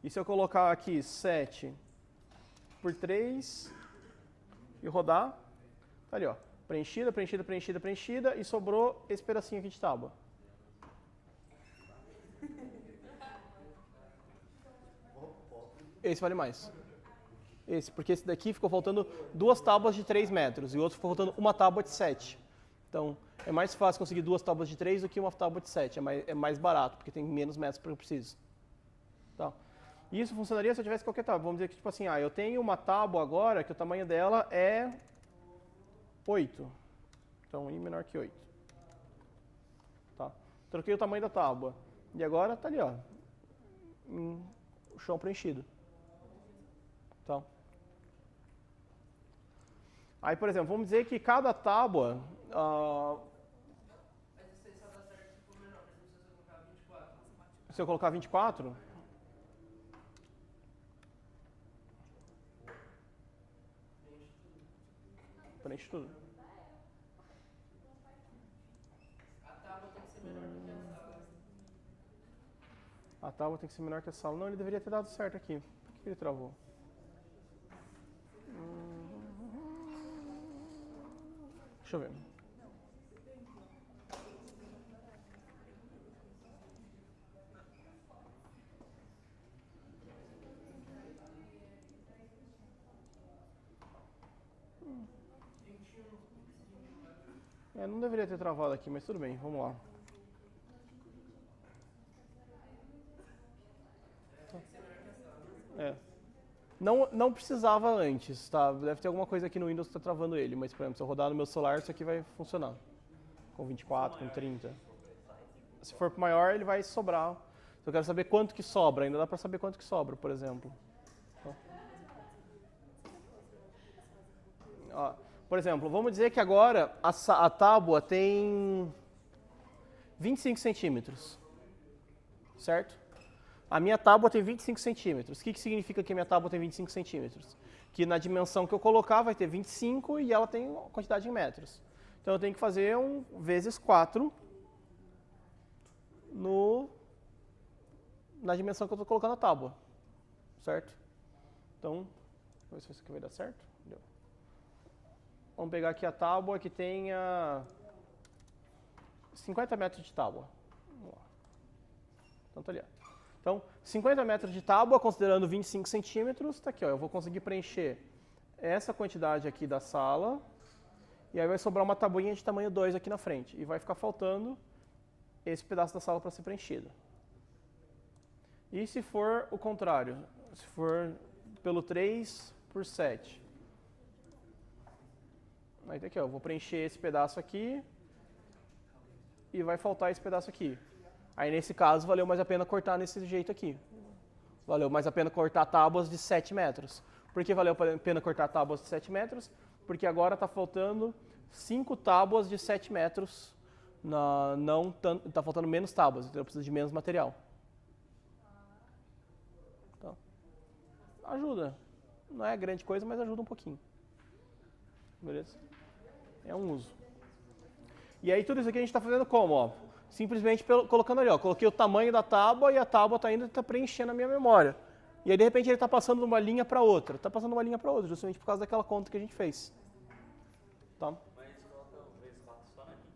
E se eu colocar aqui 7 por 3 e rodar, tá ali, ó. Preenchida, preenchida, preenchida, preenchida e sobrou esse pedacinho aqui de tábua. Esse vale mais. Esse, porque esse daqui ficou faltando 2 tábuas de 3 metros e o outro ficou faltando uma tábua de 7. Então, é mais fácil conseguir 2 tábuas de 3 do que uma tábua de 7. É mais barato, porque tem menos metros que eu preciso. Tá? E isso funcionaria se eu tivesse qualquer tábua. Vamos dizer que, tipo assim, eu tenho uma tábua agora que o tamanho dela é 8. Então, I menor que 8. Tá? Troquei o tamanho da tábua. E agora tá ali, ó. O chão preenchido. Tá? Aí, por exemplo, vamos dizer que cada tábua... Mas isso aí só dá certo se for menor, mas não precisa colocar 24. Se eu colocar 24... Preenche tudo. A tábua tem que ser menor do que a sala. A tábua tem que ser menor que a sala. Não, ele deveria ter dado certo aqui. Por que ele travou? Deixa eu ver. Não deveria ter travado aqui, mas tudo bem, vamos lá. Não precisava antes, tá? Deve ter alguma coisa aqui no Windows que está travando ele, mas, por exemplo, se eu rodar no meu celular, isso aqui vai funcionar. Com 24, com 30. Se for maior, ele vai sobrar. Se eu quero saber quanto que sobra, ainda dá para saber quanto que sobra, por exemplo. Ó, por exemplo, vamos dizer que agora a tábua tem 25 centímetros, certo? A minha tábua tem 25 centímetros. O que significa que a minha tábua tem 25 centímetros? Que na dimensão que eu colocar vai ter 25 e ela tem uma quantidade em metros. Então eu tenho que fazer vezes 4 na dimensão que eu estou colocando a tábua, certo? Então, vamos ver se isso aqui vai dar certo. Deu. Vamos pegar aqui a tábua que tenha 50 metros de tábua. Vamos lá. Então, tá ali, ó. Então, 50 metros de tábua, considerando 25 centímetros, tá aqui, ó. Eu vou conseguir preencher essa quantidade aqui da sala, e aí vai sobrar uma tabuinha de tamanho 2 aqui na frente, e vai ficar faltando esse pedaço da sala para ser preenchido. E se for o contrário? Se for pelo 3 por 7. Aí tá aqui, ó. Eu vou preencher esse pedaço aqui, e vai faltar esse pedaço aqui. Aí, nesse caso, valeu mais a pena cortar nesse jeito aqui. Valeu mais a pena cortar tábuas de 7 metros. Por que valeu a pena cortar tábuas de 7 metros? Porque agora está faltando 5 tábuas de 7 metros. Está faltando menos tábuas, então eu preciso de menos material. Então, ajuda. Não é grande coisa, mas ajuda um pouquinho. Beleza? É um uso. E aí, tudo isso aqui a gente está fazendo como? Ó? Simplesmente colocando ali, ó, coloquei o tamanho da tábua e a tábua está preenchendo a minha memória. E aí, de repente, ele está passando de uma linha para outra. Está passando de uma linha para outra, justamente por causa daquela conta que a gente fez. Tá? Mas coloca o vezes 4 só na linha.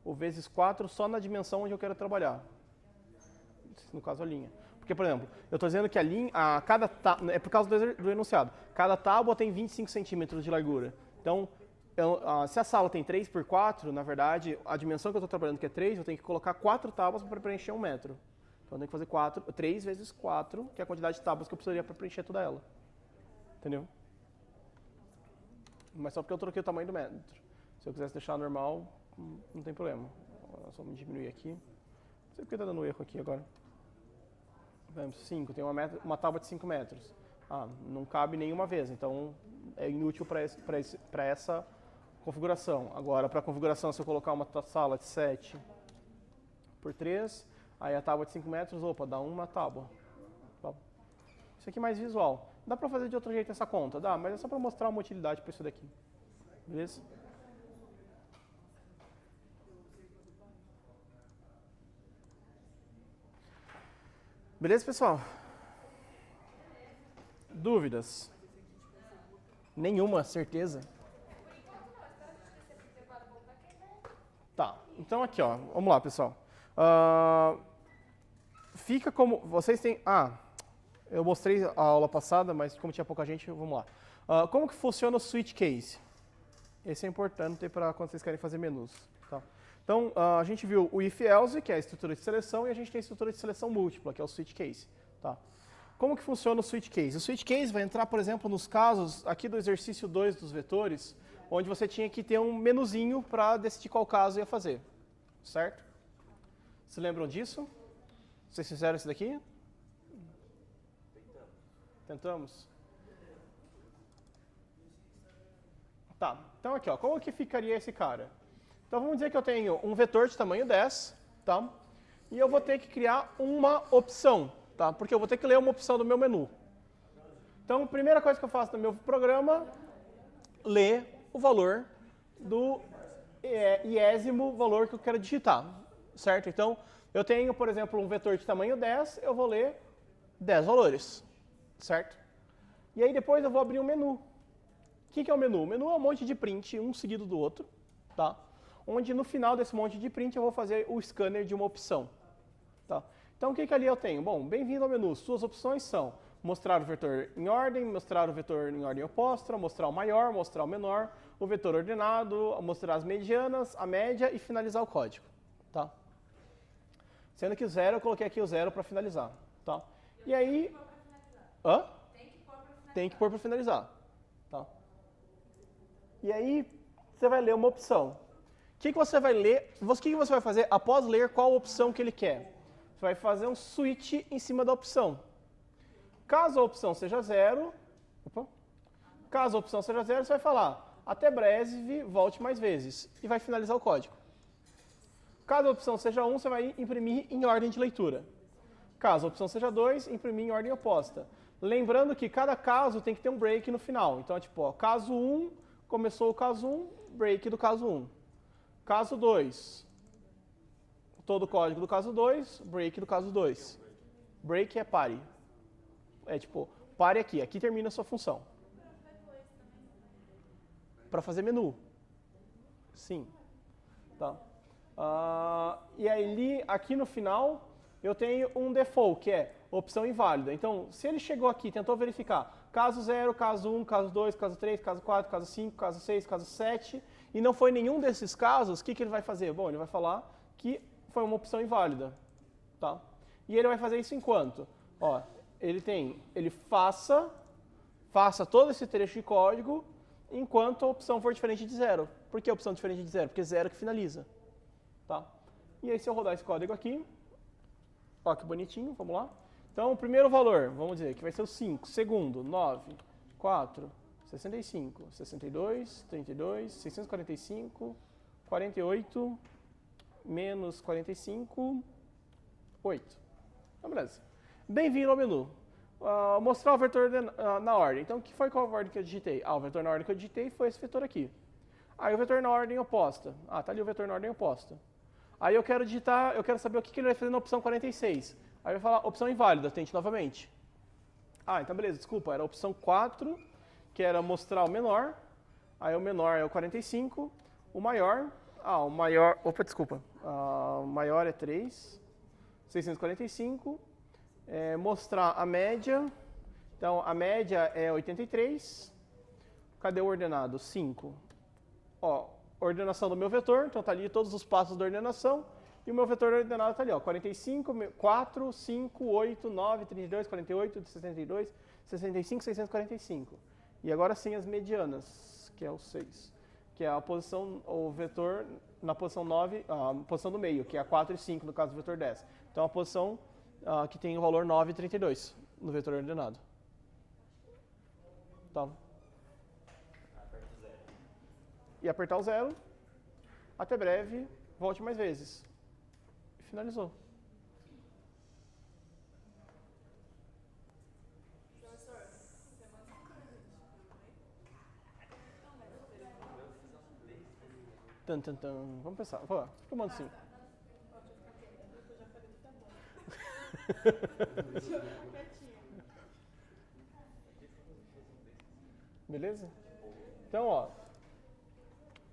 O vezes 4 só na dimensão onde eu quero trabalhar. No caso, a linha. Porque, por exemplo, eu estou dizendo que a linha, é por causa do enunciado. Cada tábua tem 25 centímetros de largura. Então, se a sala tem 3 por 4, na verdade, a dimensão que eu estou trabalhando, que é 3, eu tenho que colocar 4 tábuas para preencher 1 metro. Então eu tenho que fazer 3 vezes 4, que é a quantidade de tábuas que eu precisaria para preencher toda ela. Entendeu? Mas só porque eu troquei o tamanho do metro. Se eu quisesse deixar normal, não tem problema. Só me diminuir aqui. Não sei porque está dando erro aqui agora. 5, tem uma tábua de 5 metros. Não cabe nenhuma vez, então é inútil para essa configuração. Agora, para a configuração, se eu colocar uma sala de 7 por 3, aí a tábua de 5 metros, dá uma tábua. Isso aqui é mais visual. Dá para fazer de outro jeito essa conta? Dá, mas é só para mostrar uma utilidade para isso daqui. Beleza? Beleza, pessoal? Dúvidas? Nenhuma, certeza? Tá, então aqui, ó, vamos lá, pessoal. Fica como, vocês têm, eu mostrei a aula passada, mas como tinha pouca gente, vamos lá. Como que funciona o switch case? Esse é importante para quando vocês querem fazer menus. Tá? Então, a gente viu o if-else, que é a estrutura de seleção, e a gente tem a estrutura de seleção múltipla, que é o switch case. Tá? Como que funciona o switch case? O switch case vai entrar, por exemplo, nos casos aqui do exercício 2 dos vetores, onde você tinha que ter um menuzinho para decidir qual caso ia fazer. Certo? Se lembram disso? Vocês fizeram isso daqui? Tentamos? Tá, então aqui, ó, como que ficaria esse cara? Então vamos dizer que eu tenho um vetor de tamanho 10, tá? E eu vou ter que criar uma opção, tá? Porque eu vou ter que ler uma opção do meu menu. Então, a primeira coisa que eu faço no meu programa, ler o valor do iésimo valor que eu quero digitar, certo? Então, eu tenho, por exemplo, um vetor de tamanho 10, eu vou ler 10 valores, certo? E aí depois eu vou abrir um menu. O que é o menu? O menu é um monte de print, um seguido do outro, tá? Onde no final desse monte de print eu vou fazer o scanner de uma opção, tá? Então o que ali eu tenho? Bom, bem-vindo ao menu. Suas opções são mostrar o vetor em ordem, mostrar o vetor em ordem oposta, mostrar o maior, mostrar o menor, o vetor ordenado, mostrar as medianas, a média e finalizar o código, tá? Sendo que o 0, eu coloquei aqui o 0 para finalizar, tá? E aí... Hã? Tem que pôr para finalizar, tá? E aí, você vai ler uma opção. O que você vai ler? O que você vai fazer após ler qual opção que ele quer? Você vai fazer um switch em cima da opção. Caso a opção seja 0, caso a opção seja 0, você vai falar até breve, volte mais vezes. E vai finalizar o código. Caso a opção seja 1, você vai imprimir em ordem de leitura. Caso a opção seja 2, imprimir em ordem oposta. Lembrando que cada caso tem que ter um break no final. Então, tipo, ó, caso 1, começou o caso 1, break do caso 1. Caso 2, todo o código do caso 2, break do caso 2. Break é pare. É tipo, pare aqui, aqui termina a sua função. Para fazer menu. Sim. Tá. E aí, aqui no final, eu tenho um default, que é opção inválida. Então, se ele chegou aqui, tentou verificar caso 0, caso 1, caso 2, caso 3, caso 4, caso 5, caso 6, caso 7, e não foi nenhum desses casos, o que ele vai fazer? Bom, ele vai falar que foi uma opção inválida. Tá? E ele vai fazer isso enquanto? Ó, ele faça todo esse trecho de código enquanto a opção for diferente de 0. Por que a opção diferente de 0? Porque 0 que finaliza. Tá? E aí, se eu rodar esse código aqui, ó que bonitinho, vamos lá. Então, o primeiro valor, vamos dizer, que vai ser o 5. Segundo, 9, 4, 65, 62, 32, 645, 48, menos 45, 8. Então, beleza. Bem-vindo ao menu. Mostrar o vetor na ordem. Então, qual ordem que eu digitei? O vetor na ordem que eu digitei foi esse vetor aqui. Aí o vetor na ordem oposta. Tá ali o vetor na ordem oposta. Aí eu quero digitar, eu quero saber o que ele vai fazer na opção 46. Aí vai falar opção inválida, tente novamente. Então beleza, desculpa, era a opção 4, que era mostrar o menor. Aí o menor é o 45, o maior, o maior é 3, 645. Mostrar a média, então a média é 83. Cadê o ordenado? 5. Ordenação do meu vetor, então tá ali todos os passos da ordenação. E o meu vetor ordenado está ali, ó, 45, 4, 5, 8, 9, 32, 48, 62, 65, 645. E agora sim as medianas, que é o 6, que é a posição, o vetor na posição 9, a posição do meio, que é a 4 e 5, no caso do vetor 10. Então a posição que tem o valor 9 e 32 no vetor ordenado. Tá. E apertar o 0. Até breve, volte mais vezes. Finalizou. Vamos pensar. Por que eu mando sim? Beleza? Então, ó,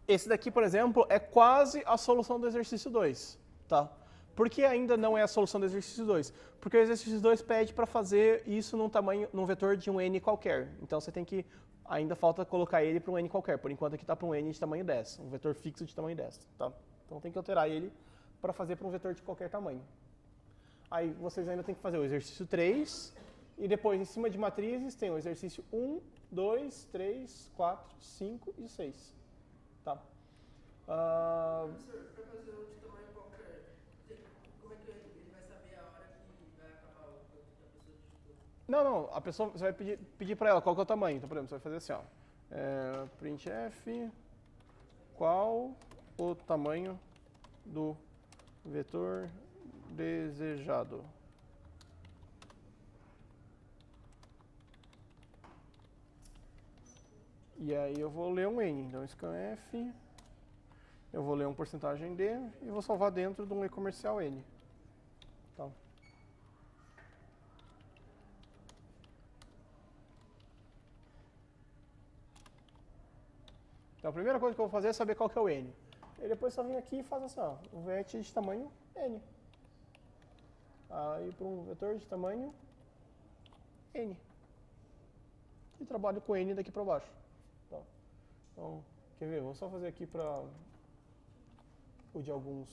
esse daqui, por exemplo, é quase a solução do exercício 2, tá? Por que ainda não é a solução do exercício 2? Porque o exercício 2 pede para fazer isso num vetor de um n qualquer. Então você tem que, ainda falta colocar ele para um n qualquer. Por enquanto aqui está para um n de tamanho 10, um vetor fixo de tamanho 10, tá? Então tem que alterar ele para fazer para um vetor de qualquer tamanho. Aí vocês ainda têm que fazer o exercício 3, e depois em cima de matrizes tem o exercício 1, 2, 3, 4, 5 e 6. Tá? Professor, para fazer um de tamanho qualquer, como é que ele vai saber a hora que vai acabar o quanto que a pessoa digitou? Não, a pessoa, você vai pedir para ela qual que é o tamanho. Então, por exemplo, você vai fazer assim, ó. Printf, qual o tamanho do vetor desejado? E aí eu vou ler um n, então scanf, eu vou ler um porcentagem d e vou salvar dentro de um e-comercial n. Tá. Então a primeira coisa que eu vou fazer é saber qual que é o n. E depois só vem aqui e faz assim, ó, um vet de tamanho n. Aí para um vetor de tamanho n. E trabalho com n daqui para baixo. Tá. Então, quer ver? Vou só fazer aqui para o de alguns.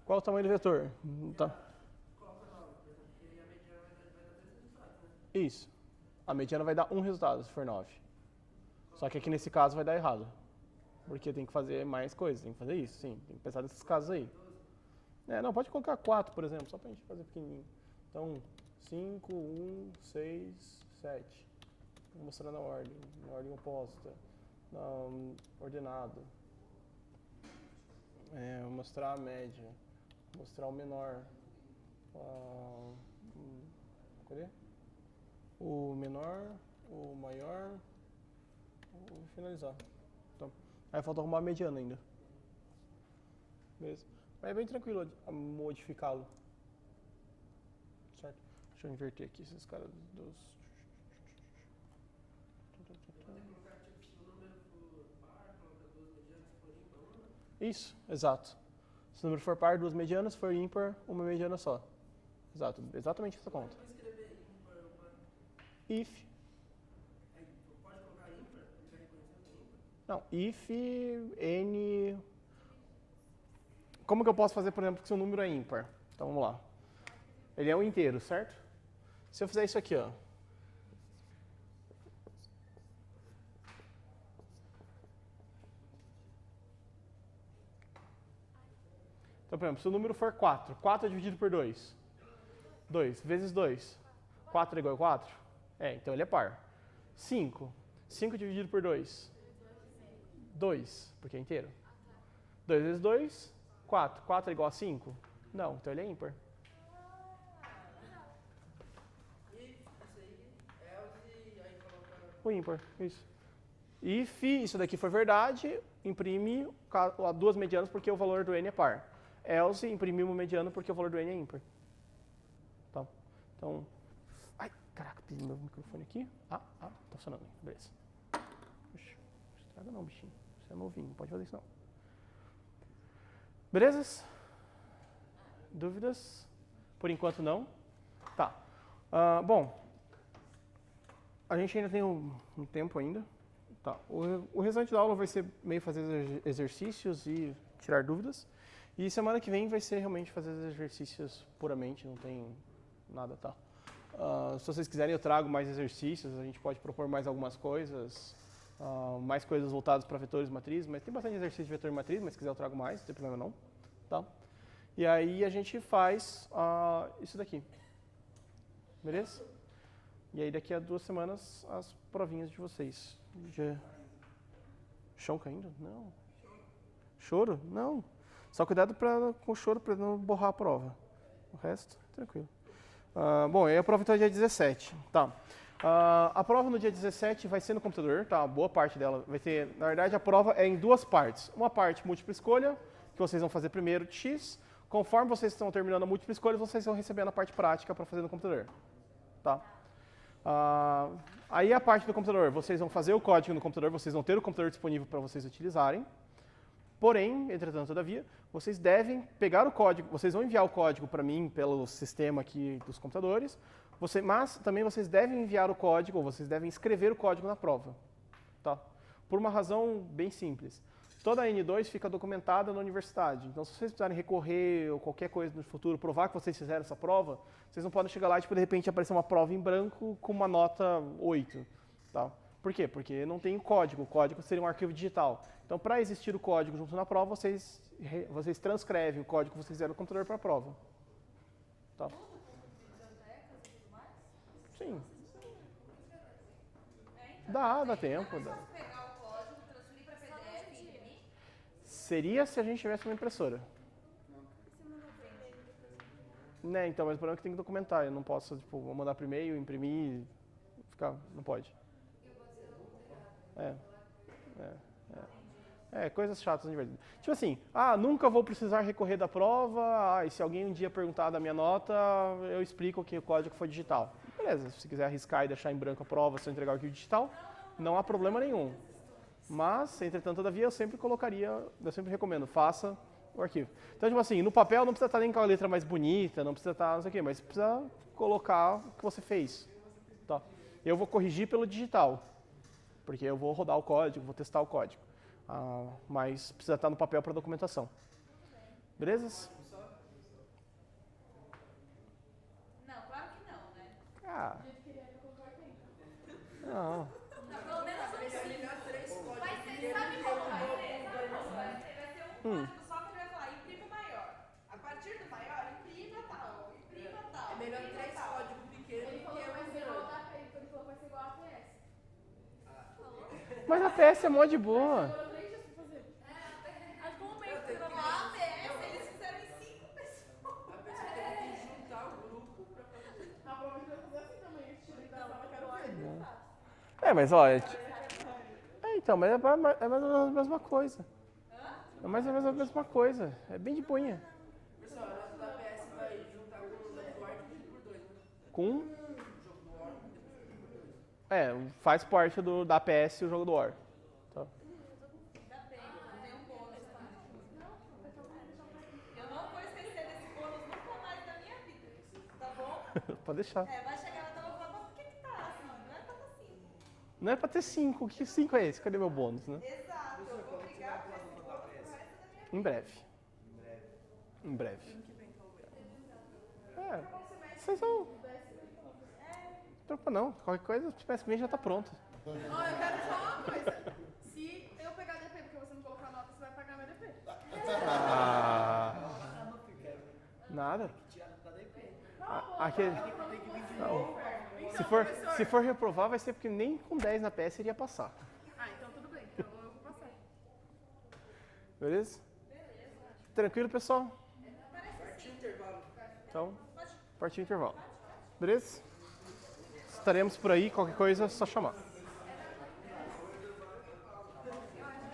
Qual é o tamanho do vetor? Tá. Qual foi o nome? Porque a mediana vai dar 3 resultados, né? Isso. A mediana vai dar um resultado, se for 9. Só que aqui nesse caso vai dar errado. Porque tem que fazer mais coisas, tem que fazer isso, sim. Tem que pensar nesses casos aí. Não, pode colocar 4, por exemplo, só pra gente fazer pequenininho. Então, 5, 1, 6, 7. Vou mostrar na ordem oposta, ordenado. Mostrar a média, mostrar o menor. Cadê? O menor, o maior, vou finalizar. Então, aí falta arrumar a mediana ainda. Beleza? Mas é bem tranquilo modificá-lo. Certo? Deixa eu inverter aqui esses caras dos... Isso, exato. Se o número for par, 2 medianas, se for ímpar, uma mediana só. Exato, exatamente essa conta. Como escrever ímpar ou par? If. Aí, pode colocar ímpar? Ele vai reconhecer que é ímpar? Não, if, n... Como que eu posso fazer, por exemplo, que se o número é ímpar? Então, vamos lá. Ele é um inteiro, certo? Se eu fizer isso aqui, ó. Então, por exemplo, se o número for 4, 4 é dividido por 2. 2 vezes 2. 4 é igual a 4? Então ele é par. 5. 5 dividido por 2. 2, porque é inteiro. 2 vezes 2, 4. 4 é igual a 5? Não, então ele é ímpar. E isso aí, else, aí coloca... O ímpar, isso. If isso daqui for verdade, imprime 2 medianas porque o valor do n é par. Else, imprime uma mediana porque o valor do n é ímpar. Tá? Então, ai, caraca, pisei meu microfone aqui. Tá funcionando. Beleza. Puxa, não estraga não, bichinho. Você é novinho, não pode fazer isso não. Belezas? Dúvidas? Por enquanto não. Tá. Bom, a gente ainda tem um tempo ainda. Tá. O restante da aula vai ser meio fazer exercícios e tirar dúvidas. E semana que vem vai ser realmente fazer exercícios puramente, não tem nada, tá? Se vocês quiserem eu trago mais exercícios, a gente pode propor mais algumas coisas, mais coisas voltadas para vetores e matrizes, mas tem bastante exercício de vetor e matriz, mas se quiser eu trago mais, não tem problema não, tá? E aí a gente faz isso daqui. Beleza? E aí daqui a 2 semanas as provinhas de vocês. Chão caindo? Não. Choro? Não. Só cuidado com o choro para não borrar a prova. O resto, tranquilo. Bom, aí a prova então é dia 17. Tá. A prova no dia 17 vai ser no computador, tá? Boa parte dela vai ter, na verdade a prova é em 2 partes. Uma parte múltipla escolha, que vocês vão fazer primeiro de X. Conforme vocês estão terminando a múltipla escolha, vocês vão recebendo a parte prática para fazer no computador. Tá? Aí a parte do computador, vocês vão fazer o código no computador, vocês vão ter o computador disponível para vocês utilizarem. Porém, entretanto, todavia, vocês devem pegar o código, vocês vão enviar o código para mim pelo sistema aqui dos computadores, mas também vocês devem enviar o código, ou vocês devem escrever o código na prova. Tá? Por uma razão bem simples. Toda a N2 fica documentada na universidade. Então, se vocês precisarem recorrer ou qualquer coisa no futuro, provar que vocês fizeram essa prova, vocês não podem chegar lá e, tipo, de repente, aparecer uma prova em branco com uma nota 8. Tá? Por quê? Porque não tem o código seria um arquivo digital. Então, para existir o código junto na prova, vocês transcrevem o código que vocês fizeram no computador para a prova. Tá? Sim. Dá tempo. Dá. Seria se a gente tivesse uma impressora. Né, então, mas o problema é que tem que documentar. Eu não posso, tipo, mandar por e-mail, imprimir, não pode. Coisas chatas de verdade. Tipo assim, nunca vou precisar recorrer da prova, e se alguém um dia perguntar da minha nota, eu explico que o código foi digital. Beleza, se você quiser arriscar e deixar em branco a prova, se eu entregar o arquivo digital, não há problema nenhum. Mas, entretanto, todavia, eu sempre recomendo, faça o arquivo. Então, tipo assim, no papel não precisa estar nem com a letra mais bonita, não precisa estar não sei o quê, mas precisa colocar o que você fez. Tá? Eu vou corrigir pelo digital, porque eu vou rodar o código, vou testar o código. Mas precisa estar no papel para documentação. Beleza? Não, claro que não, né? Não. Pelo menos vai ser, sabe como vai ser? Vai ser um código só que vai falar, imprime o maior. A partir do maior, imprima tal, imprima tal. É melhor 3 códigos pequenos do que um grande. Ele falou que vai ser igual a APS. Mas a PS é mó de boa. Demorou 3 dias pra fazer. Como é que virou uma APS? Eles fizeram em 5 pessoas. A pessoa tem que juntar o grupo pra fazer. A prova de vai fazer assim também. Esse time da sala quero ver. Mas olha. Então, mas é mais ou menos a mesma coisa. É mais ou menos a mesma coisa. É bem de boinha. Pessoal, a nota da PS vai juntar com o jogo do War dividido por 2, né? Com? O jogo do War dividido por 2. Faz parte da PS o jogo do War. Tá. Ainda bem, eu tenho um bônus. Eu não vou esquecer desse bônus nunca mais da minha vida. Tá bom? Pode deixar. Vai chegar lá e falar, mas por que tá assim? Não é pra tá assim. Não é pra ter 5. Que 5 é esse? Cadê meu bônus, né? Exato, eu vou brigar por esse bônus pro resto da minha vida. Em breve. Em breve. Vocês vão. Tropa não. Qualquer coisa, o mês que vem já tá pronto. Ó, eu quero te falar uma coisa. Se eu pegar DP porque você não colocou a nota, você vai pagar meu DP. Nada. Aquele. Não. Se for reprovar, vai ser porque nem com 10 na PS iria passar. Então tudo bem. Então eu vou passar. Beleza? Tranquilo, pessoal? Partiu o intervalo. Então, partiu o intervalo. Beleza? Estaremos por aí, qualquer coisa é só chamar.